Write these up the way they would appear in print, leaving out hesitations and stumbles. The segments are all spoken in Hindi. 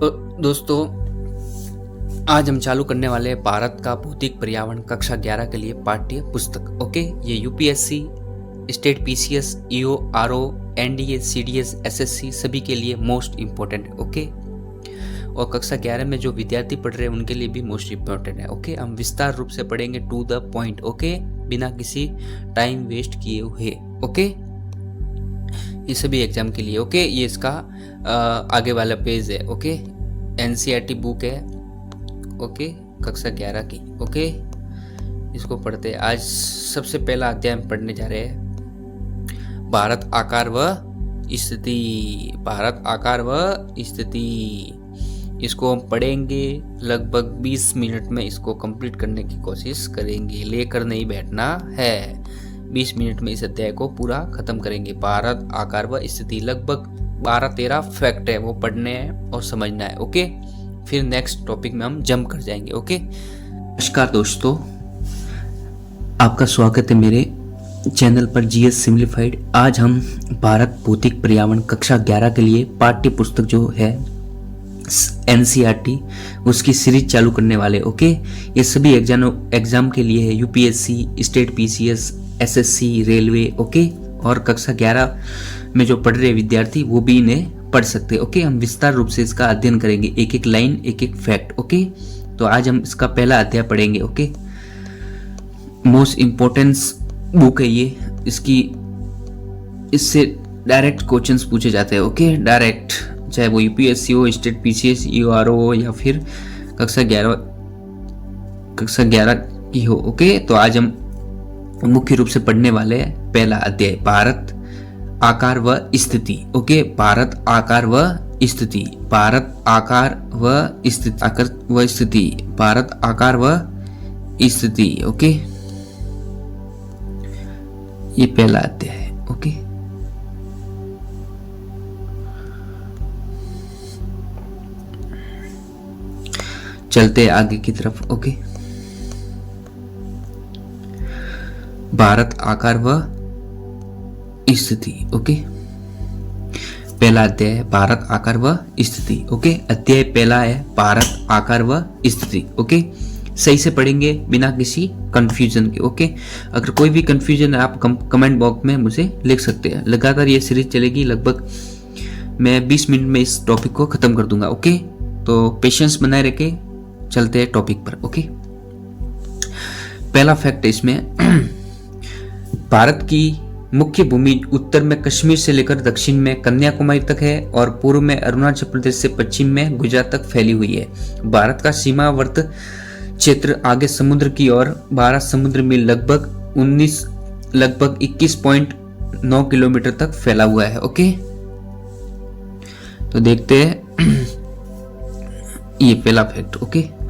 तो दोस्तों, आज हम चालू करने वाले हैं भारत का भौतिक पर्यावरण कक्षा 11 के लिए पाठ्य पुस्तक। ओके, ये UPSC, state PCS, EO, RO, NDA, CDS, SSC सभी के लिए मोस्ट इम्पोर्टेंट है। ओके, और कक्षा 11 में जो विद्यार्थी पढ़ रहे हैं उनके लिए भी मोस्ट इम्पोर्टेंट है। ओके, हम विस्तार रूप से पढ़ेंगे, टू द पॉइंट। ओके, बिना किसी टाइम वेस्ट किए हुए। ओके, ये सभी एग्जाम के लिए। ओके, ये इसका आगे वाला पेज है। ओके, एनसीईआरटी बुक है। ओके, कक्षा 11 की। ओके, इसको पढ़ते हैं। आज सबसे पहला अध्याय हम पढ़ने जा रहे हैं, भारत आकार व स्थिति। भारत आकार व स्थिति, इसको हम पढ़ेंगे लगभग 20 मिनट में। इसको कंप्लीट करने की कोशिश करेंगे, लेकर नहीं बैठना है। 20 मिनट में इस अध्याय को पूरा खत्म करेंगे। भारत आकार व स्थिति, लगभग 12-13 फैक्ट है, वो पढ़ने हैं और समझना है। ओके, फिर नेक्स्ट टॉपिक में हम जंप कर जाएंगे। ओके, नमस्कार दोस्तों, आपका स्वागत है मेरे चैनल पर जीएस सिंप्लीफाइड। आज हम भारत भौतिक पर्यावरण कक्षा 11 के लिए पाठ्य पुस्तक जो है एनसीईआरटी, उसकी सीरीज चालू करने वाले। ओके, ये सभी एग्जाम के लिए है, UPSC, state PCS, SSC, railway. Okay, और कक्षा 11 में जो पढ़ रहे विद्यार्थी वो भी इन्हें पढ़ सकते हैं। ओके, हम विस्तार रूप से इसका अध्ययन करेंगे, एक एक लाइन, एक एक फैक्ट। ओके, तो आज हम इसका पहला अध्याय पढ़ेंगे। ओके, मोस्ट इम्पोर्टेंस बुक है ये, इससे डायरेक्ट क्वेश्चंस पूछे जाते हैं। ओके, डायरेक्ट, चाहे वो यूपीएससी हो, स्टेट पीसीएस, ईओआरओ हो, या फिर कक्षा 11 की हो। ओके, तो आज हम मुख्य रूप से पढ़ने वाले हैं पहला अध्याय, भारत आकार व स्थिति। ओके, भारत आकार व स्थिति, भारत आकार व स्थिति, आकार व स्थिति, भारत आकार व स्थिति। ओके, ये पहला अध्याय है। ओके, चलते आगे की तरफ। ओके, भारत आकार व स्थिति। ओके, पहला अध्याय है भारत आकार व स्थिति। ओके, अध्याय पहला है भारत आकार व स्थिति। ओके, सही से पढ़ेंगे बिना किसी कंफ्यूजन के। ओके, अगर कोई भी कंफ्यूजन है आप कमेंट बॉक्स में मुझे लिख सकते हैं। लगातार ये सीरीज चलेगी, लगभग मैं 20 मिनट में इस टॉपिक को खत्म कर दूंगा। ओके, तो पेशेंस बनाए रखे, चलते हैं टॉपिक पर। ओके, पहला फैक्ट है इसमें, भारत की मुख्य भूमि उत्तर में कश्मीर से लेकर दक्षिण में कन्याकुमारी तक है और पूर्व में अरुणाचल प्रदेश से पश्चिम में गुजरात तक फैली हुई है। भारत का सीमावर्त क्षेत्र आगे समुद्र की ओर 12 समुद्र मील लगभग 21.9 किलोमीटर तक फैला हुआ है। ओके, तो देखते हैं ये पहला फैक्ट। ओके,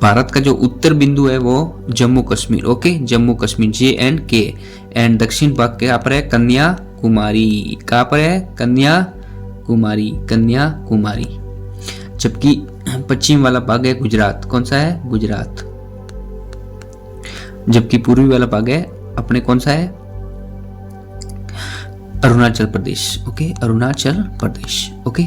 भारत का जो उत्तर बिंदु है वो Jammu Kashmir. Okay, Jammu Kashmir, JNK, and दक्षिण भाग के यहाँ पर है कन्याकुमारी। कहाँ पर है? कन्याकुमारी, कन्याकुमारी। जबकि पश्चिम वाला भाग है गुजरात। कौन सा है? गुजरात। जबकि पूर्वी वाला भाग है अपने कौन सा है? अरुणाचल प्रदेश। ओके, अरुणाचल प्रदेश। ओके,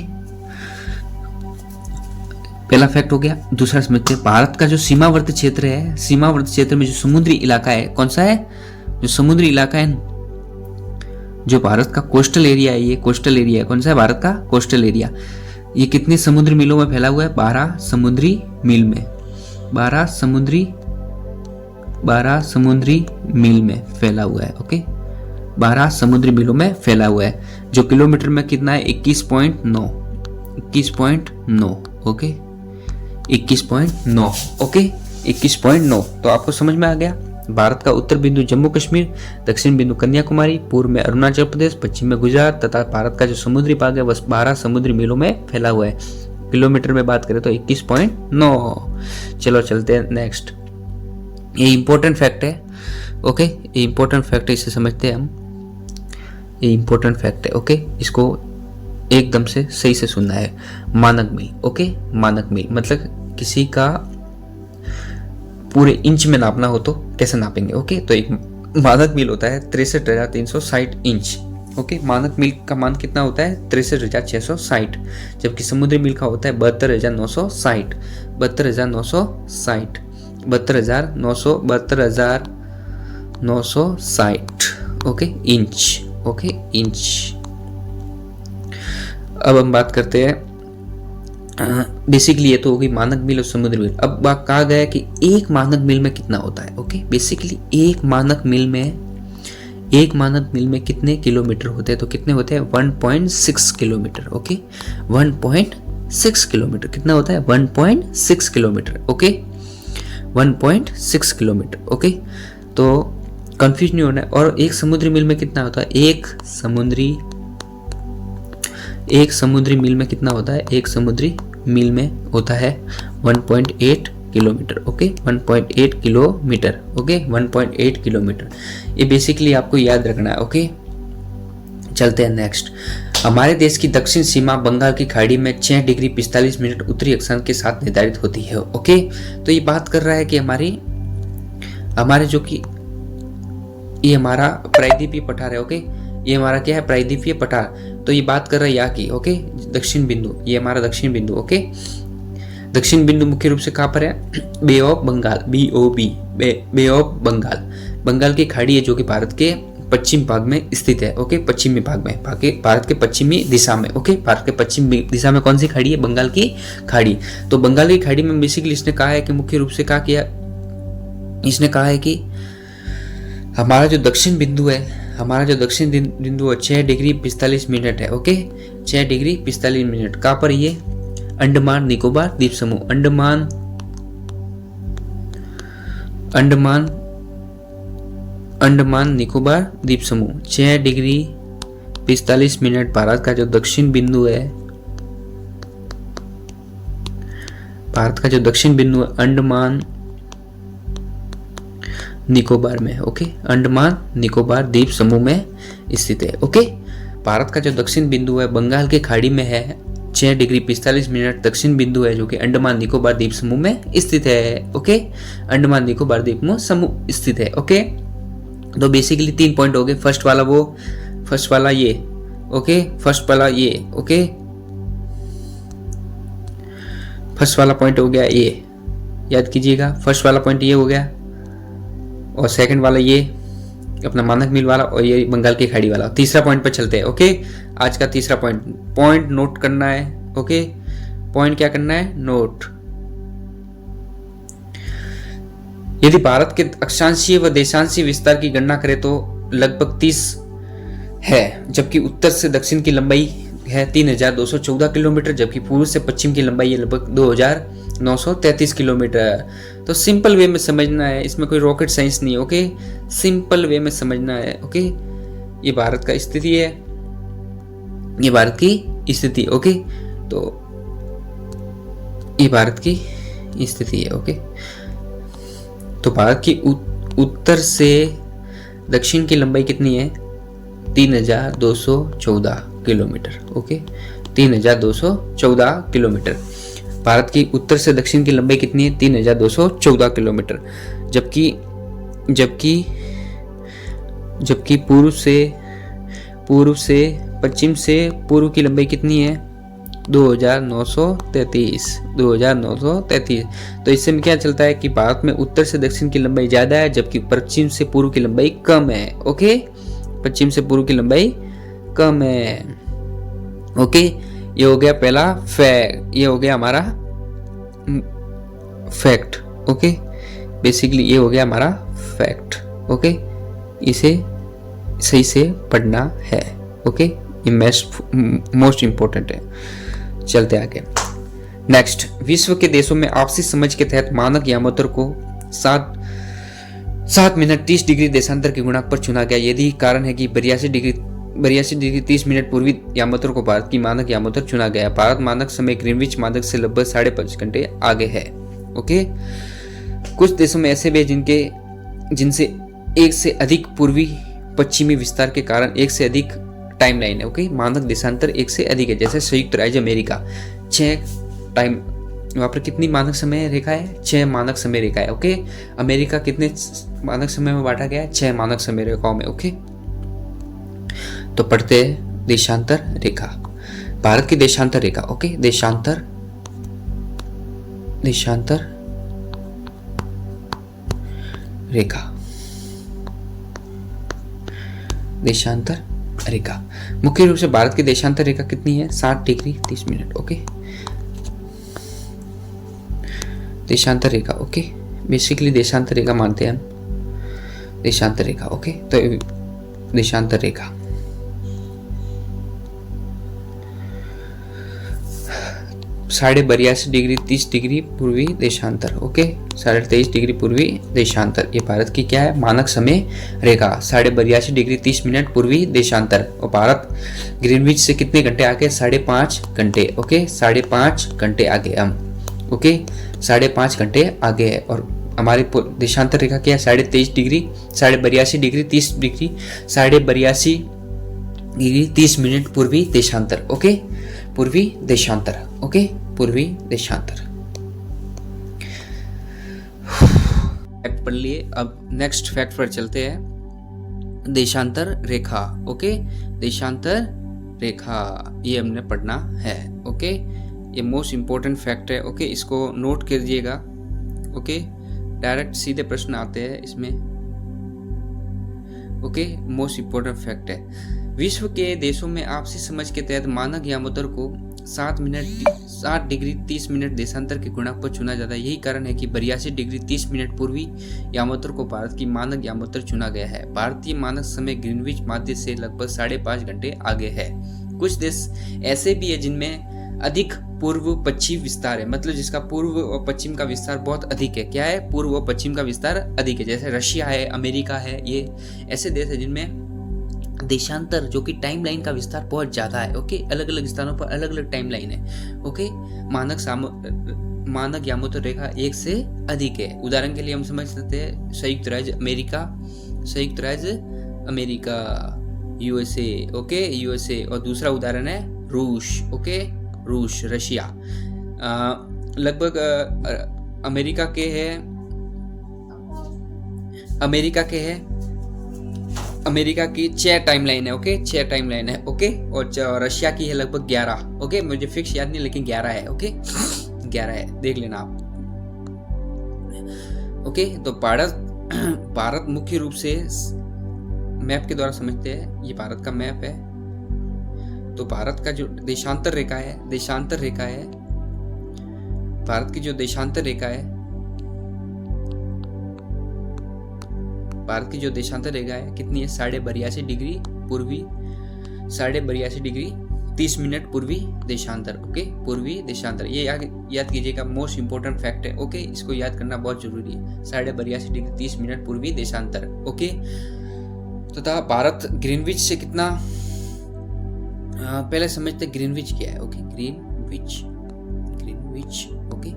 पहला फैक्ट हो गया। दूसरा समझते हैं, भारत का जो सीमावर्ती क्षेत्र है, सीमावर्ती क्षेत्र में जो समुद्री इलाका है, कौन सा है? जो समुद्री इलाका है, जो भारत का कोस्टल एरिया है, ये कोस्टल एरिया है। कौन सा है? भारत का कोस्टल एरिया। ये कितने समुद्री मीलों में फैला हुआ है? 12 समुद्री मील में, 12 समुद्री मील में फैला हुआ है। ओके, 12 समुद्री मीलों में फैला हुआ है, जो किलोमीटर में कितना है? 21.9, 21.9। ओके, 21.9। ओके, 21.9। तो आपको समझ में आ गया, भारत का उत्तर बिंदु जम्मू कश्मीर, दक्षिण बिंदु कन्याकुमारी, पूर्व में अरुणाचल प्रदेश, पश्चिम में गुजरात, तथा भारत का जो समुद्री भाग है वह 12 समुद्री मीलों में फैला हुआ है। किलोमीटर में बात करें तो 21.9। चलो चलते हैं नेक्स्ट। ये इंपॉर्टेंट फैक्ट है। ओके, ये इंपॉर्टेंट फैक्ट है, इसे समझते हैं हम। ये इंपॉर्टेंट फैक्ट है। ओके, इसको एकदम से सही से सुनना है। मानक मील। ओके, मानक मील मतलब किसी का पूरे इंच में नापना हो तो कैसे नापेंगे। ओके, तो एक मानक मील होता है 63,360 इंच। ओके, मानक मील का मान कितना होता है 63,660, जबकि समुद्री मील का होता है 72,960, 72,960, 72,960, ओके, इंच, ओके, इंच। अब हम बात करते हैं, बेसिकली ये तो होगी मानक मील और समुद्री मील। अब बात कहा गया है कि एक मानक मील में कितना होता है, ओके, बेसिकली एक मानक मील में कितने किलोमीटर होते हैं, तो कितने होते हैं 1.6 किलोमीटर, ओके, 1.6 किलोमीटर, कितना होता है 1.6 किलोमीटर, ओके, 1.6 किलोमीटर, ओके। तो कंफ्यूज नहीं होना है। और एक समुद्री मील में कितना होता है, एक समुद्री मील में कितना होता है, एक समुद्री मील में होता है 1.8 kilometre, okay, 1.8 kilometre, okay, 1.8 kilometre. ये बेसिकली आपको याद रखना है, ओके। चलते हैं नेक्स्ट। हमारे देश की दक्षिण सीमा बंगाल की खाड़ी में 6 डिग्री 45 मिनट उत्तरी अक्षांश के साथ निर्धारित होती है, ओके। तो ये बात कर रहा है कि हमारे जो कि ये हमारा प्रायद्वीपीय पठार है, ओके, ये हमारा क्या है प्रायद्वीपीय पठार। तो ये बात कर रहा है यहाँ की, ओके, दक्षिण बिंदु, ये हमारा दक्षिण बिंदु, ओके। दक्षिण बिंदु मुख्य रूप से कहाँ पर है, bay of Bengal, BOB, bay of Bengal, Bengal की खाड़ी है जो कि भारत के पश्चिम भाग में स्थित है, ओके, पश्चिमी भाग में, भारत के पश्चिमी दिशा में, ओके, भारत के पश्चिमी दिशा में कौन सी खाड़ी है, बंगाल की खाड़ी। तो बंगाल की खाड़ी में बेसिकली इसने कहा है कि मुख्य रूप से कहा किया, इसने कहा है कि हमारा जो दक्षिण बिंदु है 6 डिग्री 45 मिनट है, ओके, 6 डिग्री 45 मिनट। कहाँ पर ये, अंडमान निकोबार द्वीप समूह, अंडमान निकोबार द्वीप समूह, 6 डिग्री 45 मिनट भारत का जो दक्षिण बिंदु है, अंडमान निकोबार में, ओके, अंडमान निकोबार द्वीप समूह में स्थित है, ओके। भारत का जो दक्षिण बिंदु है बंगाल के खाड़ी में है, 6 डिग्री 45 मिनट दक्षिण बिंदु है जो कि अंडमान निकोबार द्वीप समूह में स्थित है, ओके, अंडमान निकोबार द्वीप समूह स्थित है, ओके। तो बेसिकली 3 पॉइंट हो गए, फर्स्ट वाला ये, ओके, फर्स्ट वाला पॉइंट हो गया ये, याद कीजिएगा, फर्स्ट वाला पॉइंट ये हो गया, और सेकंड वाला ये अपना मानक मील वाला, और ये बंगाल की खाड़ी वाला। तीसरा पॉइंट पर चलते हैं, ओके। आज का तीसरा पॉइंट नोट करना है, ओके, पॉइंट क्या करना है, नोट। यदि भारत के अक्षांशीय व देशांशीय विस्तार की गणना करें तो लगभग 30 है, जबकि उत्तर से दक्षिण की लंबाई है 3,214 किलोमीटर, जबकि पूर्व से पश्चिम की लंबाई है लगभग 2,933 किलोमीटर। तो सिंपल वे में समझना है, इसमें कोई रॉकेट साइंस नहीं है, ओके, सिंपल वे में समझना है, ओके। ये भारत का स्थिति है, ये भारत की स्थिति, ओके, तो ये भारत की स्थिति है, ओके। तो भारत की उत्तर से दक्षिण की लंबाई कितनी है, 3,214 किलोमीटर, ओके, 3,214 किलोमीटर। भारत की उत्तर से दक्षिण की लंबाई कितनी है, 3,214 किलोमीटर, जबकि पूर्व से पश्चिम से पूर्व की लंबाई कितनी है, 2,933। तो इससे में क्या चलता है कि भारत में उत्तर से दक्षिण की लंबाई ज्यादा है, जबकि पश्चिम से पूर्व की लंबाई कम है, ओके, पश्चिम से पूर्व की लंबाई कम है, ओके। ये हो गया पहला फैक्ट, ये हो गया हमारा फैक्ट, ओके, बेसिकली ये हो गया हमारा फैक्ट, ओके। इसे सही से पढ़ना है, ओके, ये मोस्ट इंपॉर्टेंट है। चलते आगे। नेक्स्ट, विश्व के देशों में आपसी समझ के तहत मानक यामोत्तर को 7 मिनट 30 डिग्री देशांतर के गुणांक पर चुना गया। यदि कारण है कि 82 डिग्री 30 मिनट पूर्वी यामोत्तर को भारत की मानक यामोत्तर चुना गया। भारत मानक समय ग्रीनविच मानक से लगभग 5.5 घंटे आगे है, ओके। कुछ देशों में ऐसे भी जिनसे एक से अधिक पूर्वी पश्चिमी विस्तार के कारण एक से अधिक टाइमलाइन है, ओके, मानक देशांतर एक से अधिक है। जैसे संयुक्त राज्य अमेरिका 6 टाइम, वहां पर कितनी मानक समय रेखा है, 6 मानक समय रेखा है, ओके। अमेरिका कितने मानक समय में बांटा गया है, 6 मानक समय रेखाओं में, ओके। तो पढ़ते हैं देशांतर रेखा, भारत की देशांतर रेखा। ओके, देशांतर रेखा, देशांतर रेखा। मुख्य रूप से भारत की देशांतर रेखा कितनी है? 60 डिग्री 30 मिनट। ओके, देशांतर रेखा। ओके, बेसिकली देशांतर रेखा मानते हैं हम, देशांतर रेखा। ओके, तो देशांतर रेखा 82.5 डिग्री 30 डिग्री पूर्वी देशांतर। ओके, 23.5 डिग्री पूर्वी देशांतर, ये भारत की क्या है? मानक समय रेखा। 82.5 डिग्री 30 मिनट पूर्वी देशांतर। और भारत ग्रीनविच से कितने घंटे आगे? 5.5 घंटे। ओके, 5.5 घंटे आगे हम। ओके, 5.5 घंटे आगे है। और हमारी देशांतर रेखा क्या है? 23.5 degree 82.5 degree 30 degree 82.5 degree 30 minute पूर्वी देशांतर। ओके, पूर्वी देशांतर। ओके, पूर्वी देशांतर। फैक्ट पढ़ लिए, अब नेक्स्ट फैक्ट पर चलते हैं। देशांतर रेखा। ओके, देशांतर रेखा ये हमने पढ़ना है। ओके, ये मोस्ट इंपॉर्टेंट फैक्ट है। ओके, इसको नोट कर दीजिएगा। ओके, डायरेक्ट सीधे प्रश्न आते हैं इसमें। ओके, मोस्ट इंपॉर्टेंट फैक्ट है। विश्व के देशों में आपसी समझ के तहत मानक यामोत्तर को 60 डिग्री 30 मिनट देशांतर के गुणक पर चुना जाता है। यही कारण है कि 82 डिग्री 30 मिनट पूर्वी यामोत्तर को भारत की मानक यामोत्तर चुना गया है। भारतीय मानक समय ग्रीनविच माध्य से लगभग 5.5 घंटे आगे है। कुछ देश ऐसे भी है जिनमें अधिक पूर्व पश्चिम विस्तार है, मतलब जिसका पूर्व और पश्चिम का विस्तार बहुत अधिक है। क्या है? पूर्व और पश्चिम का विस्तार अधिक है, जैसे रशिया है, अमेरिका है। ये ऐसे देश है जिनमें देशांतर जो कि टाइम लाइन का विस्तार बहुत ज्यादा है। ओके, अलग अलग स्थानों पर अलग अलग टाइम लाइन है। ओके, मानक यामोत्तर रेखा 1 से अधिक है। उदाहरण के लिए हम समझ सकते हैं संयुक्त राज्य अमेरिका, यूएसए। Okay, USA. और दूसरा उदाहरण है रूस। ओके, रूस, रशिया। लगभग अमेरिका की 6 टाइमलाइन है। ओके, 6 टाइमलाइन है। ओके, और रशिया की है लगभग 11। ओके, मुझे फिक्स याद नहीं, लेकिन 11 है। ओके, 11 है, देख लेना आप। ओके, तो भारत मुख्य रूप से मैप के द्वारा समझते हैं। ये भारत का मैप है। तो भारत का जो देशांतर रेखा है, भारत की जो देशांतर रेखा है, भारत की जो देशांतर रेखा है कितनी है? 82.5 डिग्री पूर्वी, 82.5 डिग्री 30 मिनट पूर्वी देशांतर। ओके, पूर्वी देशांतर, ये याद कीजिएगा, मोस्ट इंपोर्टेंट फैक्ट है। ओके, इसको याद करना बहुत जरूरी है। 82.5 डिग्री 30 मिनट पूर्वी देशांतर। ओके, तथा भारत ग्रीनविच से कितना, पहले समझते ग्रीनविच क्या है। Okay, Greenwich. ओके,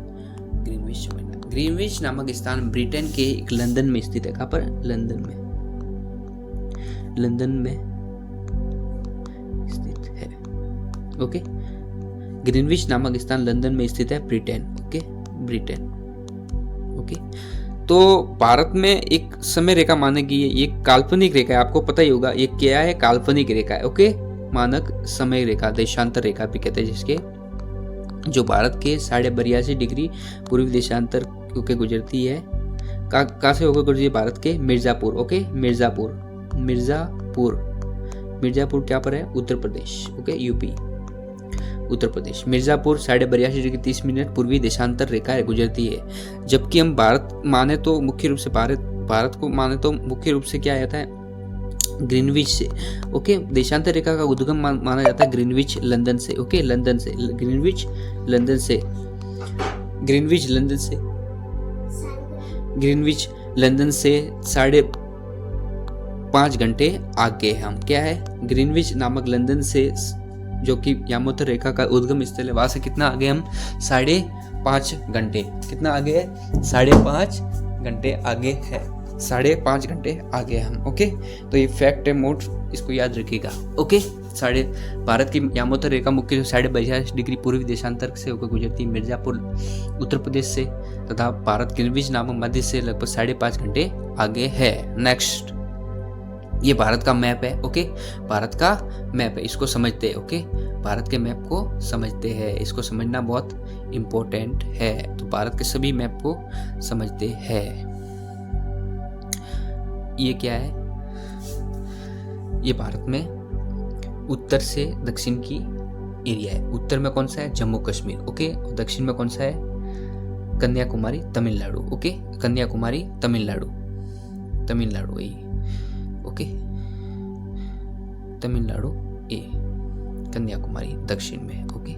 ग्रीनविच समझना। ग्रीनविच नामक स्थान ब्रिटेन के एक लंदन में स्थित है। कहाँ पर? लंदन में स्थित है। ओके, ग्रीनविच नामक स्थान लंदन में स्थित है, ब्रिटेन। Okay, Britain. ओके, तो भारत में एक समय रेखा माने की ये काल्पनिक रेखा है, आपको पता ही होगा ये क्या है, काल्पनिक रेखा है। ओके, मानक समय रेखा, देशांतर रेखा भी कहते हैं जिसके, जो भारत के 82.5 डिग्री पूर्वी देशांतर होकर गुजरती है। कहाँ से होकर गुजरती है? भारत के मिर्जापुर। ओके, मिर्जापुर क्या पर है? Uttar Pradesh. Okay, UP, Uttar Pradesh. Mirzapur 82.5 degree 30 minute पूर्वी देशांतर रेखा गुजरती है। जबकि हम भारत माने तो मुख्य रूप से भारत को माने तो मुख्य रूप से क्या आता है? ग्रीनविच से। ओके, देशांतर रेखा का उद्गम माना जाता है ग्रीनविच लंदन से। ओके, ग्रीनविच लंदन से 5.5 घंटे आगे हम। क्या है? ग्रीनविच नामक लंदन से, जो कि यामोत्तर रेखा का उद्गम स्थल है, वहां से कितना आगे हम? 5.5 घंटे। कितना आगे है? 5.5 घंटे आगे है। 5.5 घंटे आगे हम। ओके, तो ये फैक्ट है, मोड इसको याद रखिएगा। ओके, भारत की यामोत्तर रेखा मुख्य रूप से 82.5 डिग्री पूर्वी देशांतर से होकर गुजरती है मिर्जापुर उत्तर प्रदेश से, तथा भारत ग्रीनविच नामक मध्य से लगभग 5.5 घंटे आगे है। नेक्स्ट ये भारत का मैप है। ओके, भारत का मैप है, इसको समझते हैं। ओके, भारत के मैप को समझते हैं, इसको समझना बहुत इम्पोर्टेंट है। तो भारत के सभी मैप को समझते हैं। ये क्या है? ये भारत में उत्तर से दक्षिण की एरिया है। उत्तर में कौन सा है? जम्मू कश्मीर। ओके, और दक्षिण में कौन सा है? कन्याकुमारी तमिलनाडु। ओके, कन्याकुमारी तमिलनाडु, तमिलनाडु ये। ओके, तमिलनाडु ए, कन्याकुमारी दक्षिण में। ओके,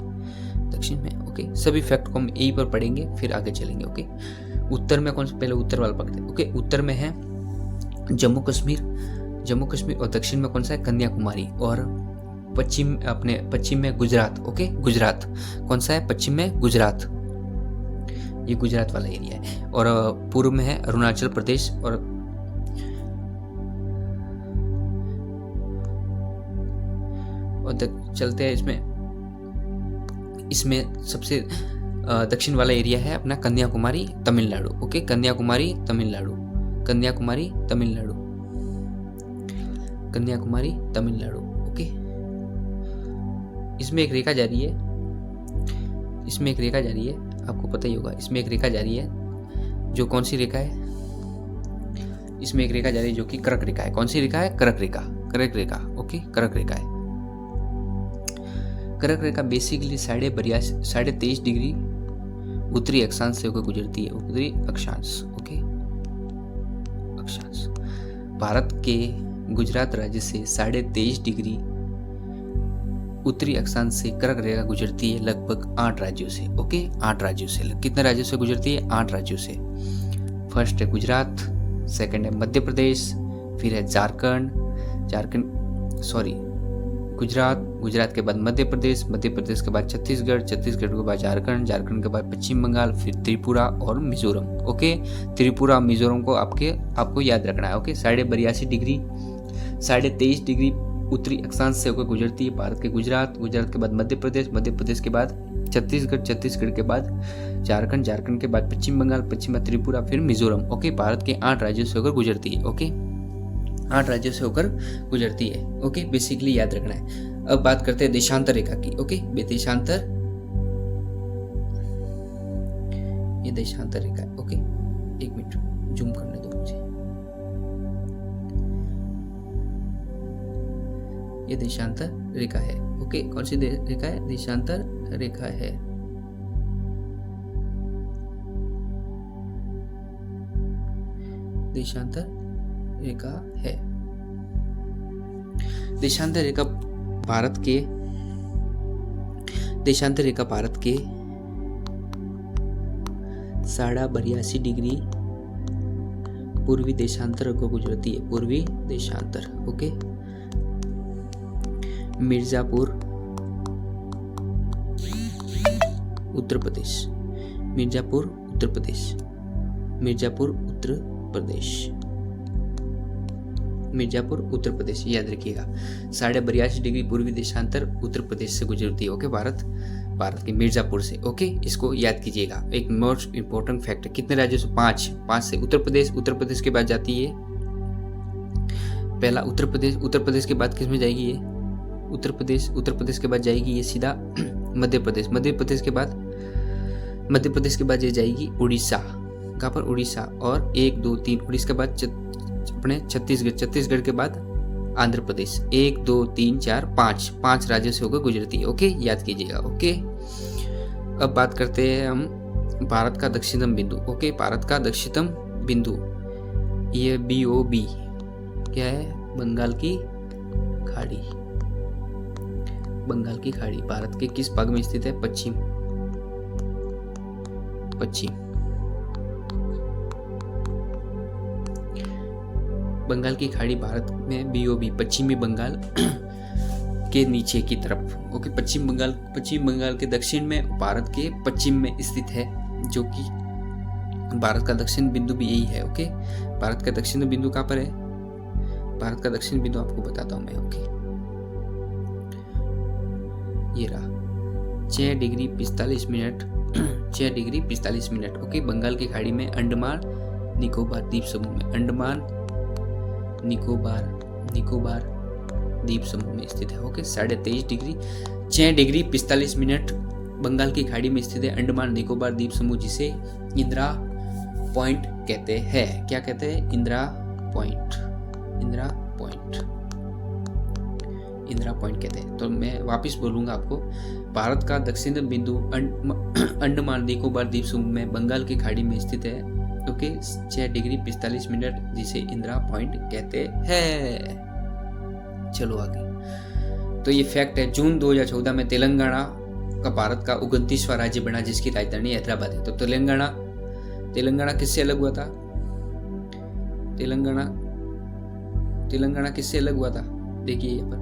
दक्षिण में। ओके, सभी फैक्ट को हम यहीं पर पढ़ेंगे, फिर आगे चलेंगे। ओके, उत्तर में कौन सा? पहले उत्तर वाला पढ़ते हैं। ओके, उत्तर में है जम्मू कश्मीर, जम्मू कश्मीर, और दक्षिण में कौन सा है? कन्याकुमारी, और पश्चिम में गुजरात। ओके, गुजरात कौन सा है? पश्चिम में गुजरात, ये गुजरात वाला एरिया है। और पूर्व में है अरुणाचल प्रदेश, और चलते हैं इसमें सबसे दक्षिण वाला एरिया है अपना कन्याकुमारी तमिलनाडु। ओके, कन्याकुमारी तमिलनाडु, कन्याकुमारी तमिलनाडु, कन्याकुमारी तमिलनाडु। ओके, इसमें एक रेखा जा रही है, इसमें एक रेखा जा रही है, आपको पता ही होगा। इसमें एक रेखा जा रही है, जो कौन सी रेखा है? इसमें एक रेखा जा रही है जो कि कर्क रेखा है। कौन सी रेखा है? कर्क रेखा, कर्क रेखा। ओके, कर्क रेखा है। कर्क रेखा बेसिकली 23.5 डिग्री उत्तरी अक्षांश से होकर गुजरती है। उत्तरी अक्षांश। ओके, अक्षांश भारत के गुजरात राज्य से 23.5 डिग्री उत्तरी अक्षांश से कर्क रेखा गुजरती है, लगभग 8 राज्यों से। ओके, 8 राज्यों से। कितने राज्यों से गुजरती है? 8 राज्यों से। फर्स्ट है गुजरात, सेकंड है मध्य प्रदेश, फिर है गुजरात के बाद मध्य प्रदेश के बाद छत्तीसगढ़ के बाद झारखंड के बाद पश्चिम बंगाल, फिर त्रिपुरा और मिजोरम। ओके, त्रिपुरा मिजोरम को आपको याद रखना है। ओके, 23.5 डिग्री 23.5 डिग्री उत्तरी अक्षांश से होकर गुजरती है भारत के गुजरात के बाद मध्य प्रदेश के बाद छत्तीसगढ़ के बाद झारखंड के बाद पश्चिम बंगाल, पश्चिम में त्रिपुरा, फिर मिजोरम। ओके, भारत के 8 राज्यों से होकर गुजरती है। ओके, 8 राज्यों से होकर गुजरती है। ओके, बेसिकली याद रखना है। अब बात करते हैं देशांतर रेखा की। ओके, देशांतर, ये देशांतर रेखा है। ओके, एक मिनट जूम करने दो मुझे। ये देशांतर रेखा है। ओके, कौन सी रेखा है? देशांतर रेखा है। देशांतर रेखा है। देशांतर रेखा भारत के 82.5 डिग्री पूर्वी देशांतर को गुजरती है। पूर्वी देशांतर। ओके, मिर्जापुर उत्तर प्रदेश, मिर्जापुर उत्तर प्रदेश, याद रखिएगा। 82.5 डिग्री पूर्वी देशांतर उत्तर प्रदेश से गुजरती है। ओके, भारत के मिर्जापुर से। ओके, इसको याद कीजिएगा। एक मोस्ट इंपॉर्टेंट फैक्ट है। कितने राज्यों से? 5 से उत्तर प्रदेश के बाद जाती है पहला उत्तर प्रदेश के बाद किस में जाएगी? ये उत्तर प्रदेश के बाद जाएगी ये सीधा मध्य प्रदेश के बाद ये जाएगी उड़ीसा। कहाँ पर? उड़ीसा। और 1 2 3 उड़ीसा के बाद अपने छत्तीसगढ़ के बाद आंध्र प्रदेश। 1 2 3 4 5 राज्यों से होकर गुजरती है। ओके, याद कीजिएगा। ओके, अब बात करते हैं हम भारत का दक्षिणतम बिंदु। ओके, भारत का दक्षिणतम बिंदु, ये BOB क्या है? बंगाल की खाड़ी भारत के किस भाग में स्थित है? पश्चिम। बंगाल की खाड़ी भारत में BOB, पश्चिमी बंगाल के नीचे की तरफ। ओके, पश्चिम बंगाल के दक्षिण में, भारत के पश्चिम में स्थित है, जो कि भारत का दक्षिण बिंदु भी यही है। ओके, भारत का दक्षिण बिंदु कहाँ पर है? भारत का दक्षिण बिंदु आपको बताता हूँ मैं। ओके, ये रहा 6 डिग्री 45 मिनट। ओके, बंगाल की खाड़ी में अंडमान निकोबार द्वीप समूह में, अंडमान निकोबार निकोबार द्वीप समूह में स्थित है। Okay, 23.5 degree 6 degree 45 minute Bengal की खाड़ी में स्थित है अंडमान निकोबार द्वीप समूह, जिसे इंदिरा पॉइंट कहते हैं। क्या कहते हैं? Indira point, Indira point, Indira point कहते हैं। तो मैं वापस बोलूंगा आपको, भारत का दक्षिण बिंदु अंडमान निकोबार द्वीप समूह में बंगाल की खाड़ी में स्थित है। ओके, 6 डिग्री 45 मिनट, जिसे इंदिरा पॉइंट कहते हैं। चलो आगे। तो ये फैक्ट है। जून 2014 में तेलंगाना का भारत का 29वां राज्य बना, जिसकी राजधानी हैदराबाद है। तो तेलंगाना किससे अलग हुआ था? तेलंगाना किससे अलग हुआ था? देखिए यहाँ पर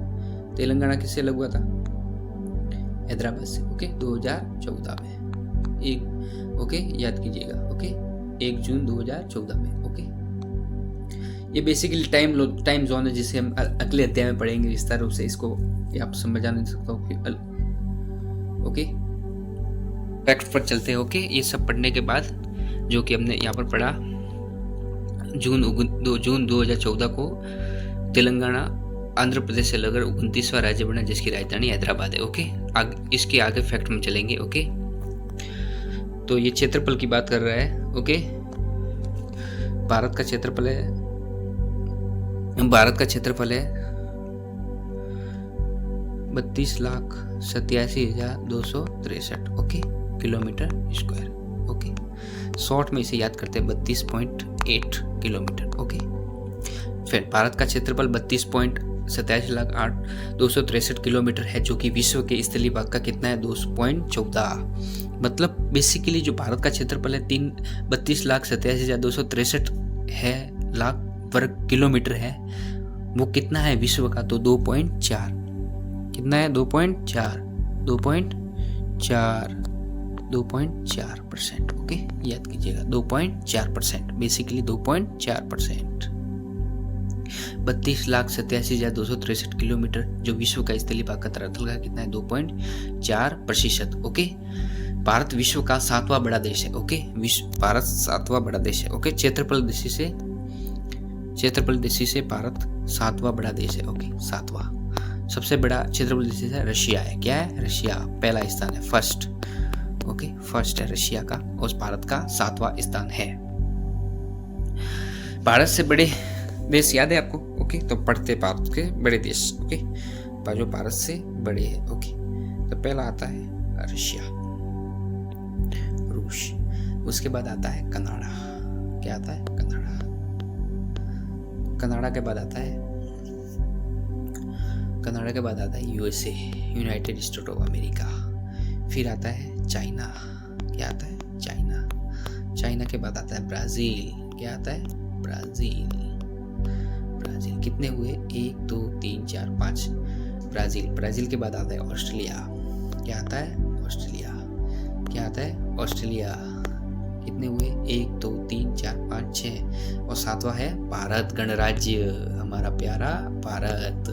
तेलंगाना किससे अलग हुआ था? हैदराबाद से। ओके, 2014 में। ओके, याद कीजिएगा। ओके, 1 जून 2014 में। ओके, ये बेसिकली टाइम जोन है, जिसे हम अगले अध्याय में पढ़ेंगे विस्तार रूप से। इसको आप समझा नहीं सकता। ओके, फैक्ट पर चलते हैं। ओके, ये सब पढ़ने के बाद जो कि हमने यहाँ पर पढ़ा, जून 2014 को तेलंगाना आंध्र प्रदेश से लगकर 29वां राज्य बना, जिसकी राजधानी हैदराबाद है। ओके, इसके आगे फैक्ट में चलेंगे। ओके, तो ये क्षेत्रफल की बात कर रहा है। ओके, भारत का क्षेत्रफल है 32,87,263 okay kilometre square. Okay, short में इसे याद करते हैं 32.8 किलोमीटर। ओके, फिर भारत का क्षेत्रफल 32,87,263 किलोमीटर है, जो कि विश्व के स्थलीय भाग का कितना है? 2.14। मतलब बेसिकली जो भारत का क्षेत्रफल है 32,87,263 है लाख वर्ग किलोमीटर है, वो कितना है विश्व का? तो 2.4। कितना है? 2.4%। ओके, याद कीजिएगा 2.4%, बेसिकली 2.4%। 32,87,263 किलोमीटर जो विश्व का स्थलीय भाग का धरातल का कितना है? 2.4%। ओके, भारत विश्व का 7वां बड़ा देश है। ओके, भारत 7वां बड़ा देश है। ओके, क्षेत्रफल दृष्टि से भारत 7वां बड़ा देश है। ओके, 7वां। सबसे बड़ा क्षेत्रफल दृष्टि से रशिया है। क्या है? रशिया पहला स्थान है, फर्स्ट। ओके, फर्स्ट है रशिया का, और भारत का 7वां स्थान है। भारत से बड़े देश याद है आपको? ओके, तो पढ़ते भारत के बड़े देश। ओके, जो भारत से बड़े हैं। ओके, तो पहला आता है रशिया, रूस। उसके बाद आता है कनाडा। क्या आता है? कनाडा के बाद आता है USA, United state of America. फिर आता है चाइना। क्या आता है? चाइना के बाद आता है ब्राजील। क्या आता है? ब्राजील कितने हुए? 1 2 3 4 5 ब्राजील के बाद आता है ऑस्ट्रेलिया। क्या आता है? ऑस्ट्रेलिया। कितने हुए? 1 2 3 4 5 6, और 7वां है भारत गणराज्य, हमारा प्यारा भारत।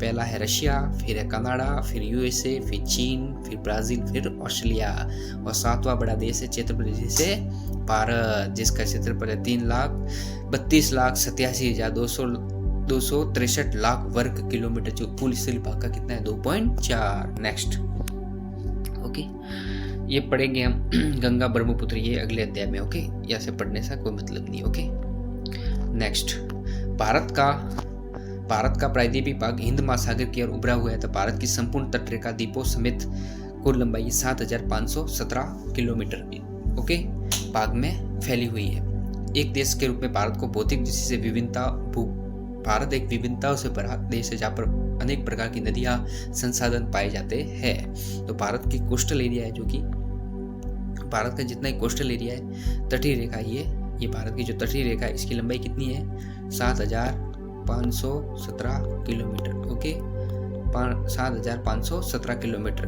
पहला है रशिया, फिर है कनाडा, फिर यूएसए, फिर चीन, फिर ब्राजील, फिर ऑस्ट्रेलिया, और 7वां बड़ा देश है क्षेत्रफल से भारत, जिसका क्षेत्रफल है 3,87,263 लाख वर्ग किलोमीटर, जो कुल स्थलीय भाग का कितना है? 2.4। नेक्स्ट। ओके, ये पढ़ेंगे हम गंगा ब्रह्मपुत्र, ये अगले अध्याय में। ओके, यहाँ से पढ़ने से कोई मतलब नहीं। Okay, next. भारत का प्रायद्वीपीय भाग हिंद महासागर की ओर उभरा हुआ है। तो भारत की संपूर्ण तटरेखा द्वीपों समेत कुल लंबाई 7,517 किलोमीटर ओके भाग में फैली हुई है। एक देश के रूप में भारत को भौतिक दृष्टि से भारत एक विभिन्नताओं से भरा देश है, जहाँ पर अनेक प्रकार की नदियां संसाधन पाए जाते हैं। तो भारत की कोस्टल एरिया है, जो कि भारत का जितना ही कोस्टल एरिया है, तटीय रेखा, ये भारत की जो तटीय रेखा है, इसकी लंबाई कितनी है? 7,517 किलोमीटर। Okay, 7,517 kilometre.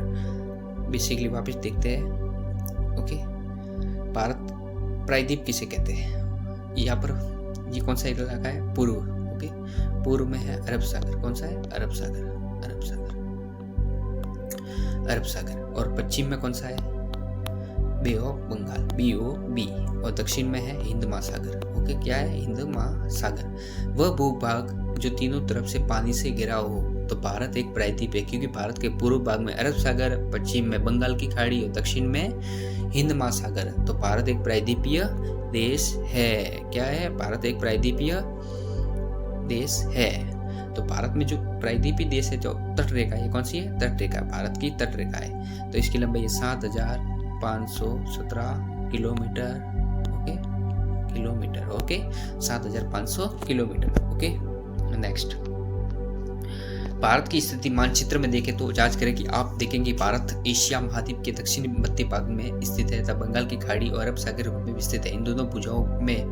बेसिकली वापस देखते हैं। ओके, भारत प्रायद्वीप किसे कहते हैं? यहाँ पर ये कौन सा इलाका है? पूर्व। ओके, पूर्व में है अरब सागर। कौन सा है? अरब सागर। और पश्चिम में कौन सा है? बे ऑफ बंगाल, BOB, और दक्षिण में है हिंद महासागर। ओके, क्या है? हिंद महासागर। वह भूभाग जो तीनों तरफ से पानी से घिरा हो। तो भारत एक प्रायद्वीप है, क्योंकि भारत के पूर्व भाग में अरब सागर, पश्चिम में बंगाल की खाड़ी और दक्षिण में हिंद महासागर। तो भारत एक प्रायद्वीपीय देश है। क्या है? भारत एक प्रायद्वीपीय देश है। तो भारत में जो प्रायद्वीपीय देश है, जो तट रेखा है, कौन सी है? तट रेखा, भारत की तट रेखा है। तो इसकी लंबाई है 7,517 kilometre. Okay, kilometre. Okay, 7,500 kilometre. Okay, next, Bharat की स्थिति मानचित्र में देखें तो जांच करें कि आप देखेंगे भारत एशिया महाद्वीप के दक्षिणी मध्य भाग में स्थित है तथा बंगाल की खाड़ी और अरब सागर में स्थित है। इन दोनों भुजाओं में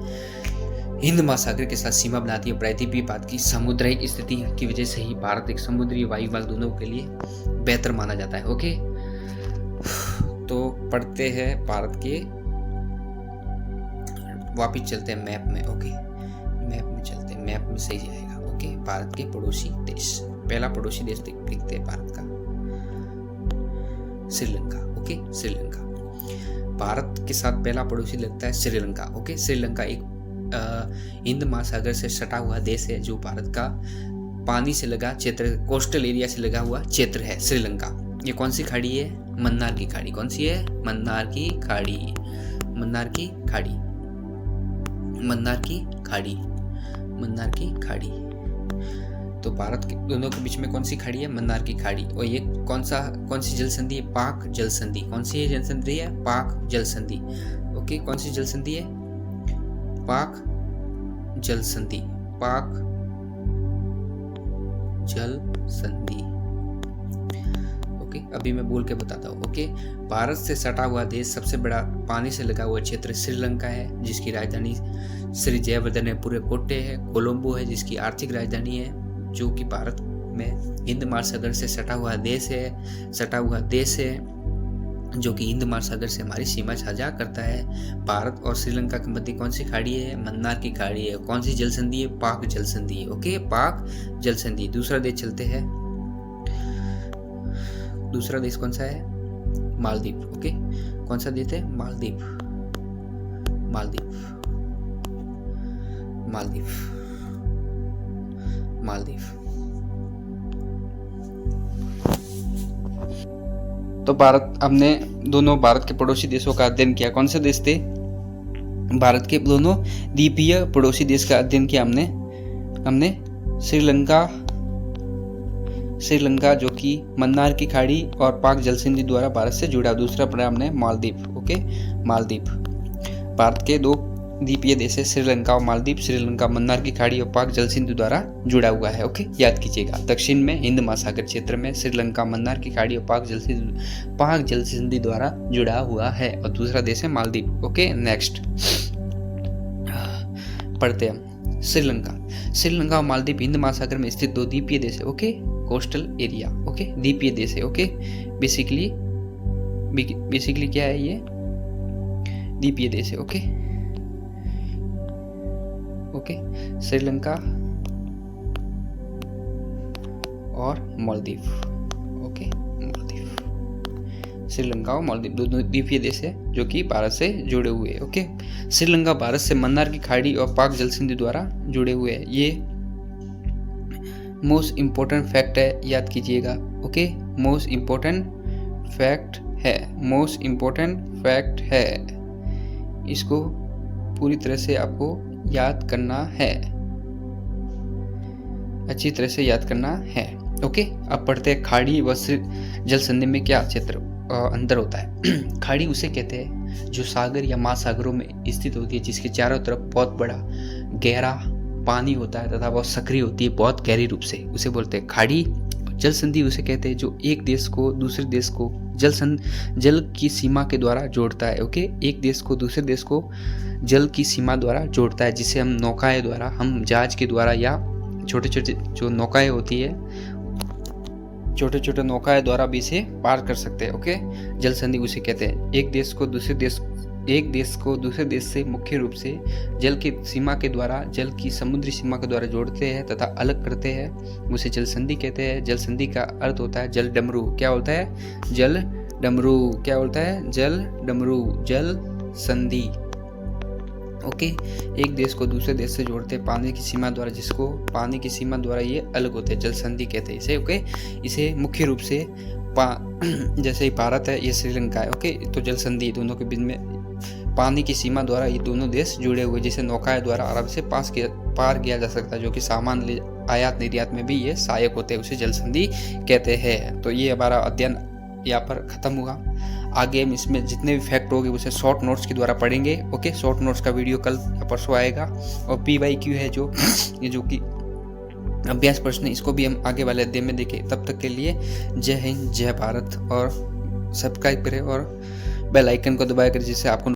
हिंद महासागर के साथ सीमा बनाती है। प्रायद्वीपीय भारत की सामुद्रिक स्थिति की वजह से ही भारत एक समुद्री वायु मार्ग दोनों के लिए बेहतर माना जाता है। ओके, तो पढ़ते हैं भारत के, वापिस चलते हैं मैप में। ओके, मैप में चलते हैं, मैप में सही जाएगा। ओके, भारत के पड़ोसी देश, पहला पड़ोसी देश लिखते हैं भारत का, श्रीलंका। ओके, श्रीलंका भारत के साथ पहला पड़ोसी लगता है श्रीलंका। ओके, श्रीलंका एक हिंद महासागर से सटा हुआ देश है, जो भारत का पानी से लगा क्षेत्र, कोस्टल एरिया से लगा हुआ क्षेत्र है श्रीलंका। ये कौन सी खाड़ी है? मन्नार की खाड़ी। कौन सी है? मन्नार की खाड़ी, मन्नार की खाड़ी, मन्नार की खाड़ी, मन्नार की खाड़ी। तो भारत के दोनों के बीच में कौन सी खाड़ी है? मन्नार की खाड़ी। और ये कौन सी जल संधि है? पाक जल संधि। कौन सी जल संधि है? पाक जल संधि। ओके, कौन सी जल संधि है? पाक जल संधि, पाक जल संधि। ओके, अभी मैं बोल के बताता हूँ। ओके, भारत से सटा हुआ देश, सबसे बड़ा पानी से लगा हुआ क्षेत्र श्रीलंका है, जिसकी राजधानी श्री जयवर्धनेपुर कोटे है। कोलंबो है, जिसकी आर्थिक राजधानी है, जो कि भारत में हिंद महासागर से सटा हुआ देश है, जो कि हिंद महासागर से हमारी सीमा साझा करता है। भारत और श्रीलंका के मध्य कौन सी खाड़ी है? मन्नार की खाड़ी है। कौन सी जल संधि है? पाक जल संधि है। ओके, पाक जल संधि। दूसरा देश चलते हैं, दूसरा देश कौन सा है? मालदीव। ओके, कौन सा देश है? मालदीव, मालदीव, मालदीव, मालदीव। तो हमने दोनों भारत के पड़ोसी देशों का अध्ययन किया। कौन से देश थे? भारत के दोनों द्वीपीय पड़ोसी देश का अध्ययन किया हमने श्रीलंका जो कि मन्नार की खाड़ी और पाक जल संधि द्वारा भारत से जुड़ा। दूसरा पढ़ा हमने मालदीव। ओके, मालदीव भारत के दो द्वीपीय देश है, श्रीलंका और मालदीव। श्रीलंका मन्नार की खाड़ी और पाक जल संधि द्वारा जुड़ा हुआ है। ओके, याद कीजिएगा। दक्षिण में हिंद महासागर क्षेत्र में श्रीलंका मन्नार की खाड़ी और पाक जल संधि द्वारा जुड़ा हुआ है। और दूसरा देश है मालदीव। ओके, नेक्स्ट पढ़ते हम श्रीलंका और मालदीव हिंद महासागर में स्थित दो द्वीपीय देश है। Okay, coastal area. ओके, द्वीपीय देश है। ओके, बेसिकली क्या है? ये द्वीपीय देश है। ओके, श्रीलंका और मालदीव। ओके, मालदीव, श्रीलंका और मालदीव दोनों द्वीपीय देश है, जो कि भारत से जुड़े हुए हैं। ओके, श्रीलंका भारत से मन्नार की खाड़ी और पाक जल संधि द्वारा जुड़े हुए हैं। ये मोस्ट इम्पोर्टेंट फैक्ट है, याद कीजिएगा। ओके, मोस्ट इम्पोर्टेंट फैक्ट है, इसको पूरी तरह से आपको याद करना है, अच्छी तरह से याद करना है। ओके, अब पढ़ते हैं खाड़ी व जल संधि में क्या अंतर होता है। खाड़ी उसे कहते हैं जो सागर या महासागरों में स्थित होती है, जिसके चारों तरफ बहुत बड़ा गहरा पानी होता है तथा बहुत सक्रिय होती है, बहुत गहरी रूप से, उसे बोलते हैं खाड़ी। जल संधि उसे कहते हैं जो एक देश को दूसरे देश को जल की सीमा के द्वारा जोड़ता है। ओके, एक देश को दूसरे देश को जल की सीमा द्वारा जोड़ता है, जिसे हम नौकाएं द्वारा, हम जहाज के द्वारा या छोटे छोटे जो नौकाएं होती है, छोटे छोटे नौकाएं द्वारा भी इसे पार कर सकते हैं। ओके, जल संधि उसे कहते हैं एक देश को दूसरे देश से मुख्य रूप से जल की सीमा के द्वारा, जल की समुद्री सीमा के द्वारा जोड़ते हैं तथा अलग करते हैं, उसे जल संधि कहते हैं। जल संधि का अर्थ होता है जल डमरू। क्या होता है? जल डमरू क्या बोलता है, जल डमरू, जल संधि। ओके, एक देश को दूसरे देश से जोड़ते पानी की सीमा द्वारा, जिसको पानी की सीमा द्वारा ये अलग होते हैं, जल संधि कहते हैं इसे। ओके, इसे मुख्य रूप से जैसे ही भारत है, ये श्रीलंका है। ओके, तो जल संधि दोनों के बीच में पानी की सीमा द्वारा ये दोनों देश जुड़े हुए, जिसे नौकाएं द्वारा आराम से पार किया जा सकता है, जो कि सामान आयात निर्यात में भी ये सहायक होते हैं, उसे जल संधि कहते हैं। तो ये हमारा अध्ययन यहाँ पर खत्म हुआ। आगे हम इसमें जितने भी फैक्ट होंगे उसे शॉर्ट नोट्स के द्वारा पढ़ेंगे। ओके, शॉर्ट नोट्स का वीडियो कल या परसों आएगा। और PYQ है जो कि अभ्यास प्रश्न, इसको भी हम आगे वाले अध्याय में देखें। तब तक के लिए जय हिंद, जय भारत, और सब्सक्राइब करें और बेल आइकन को दबाया करें, जिससे आपको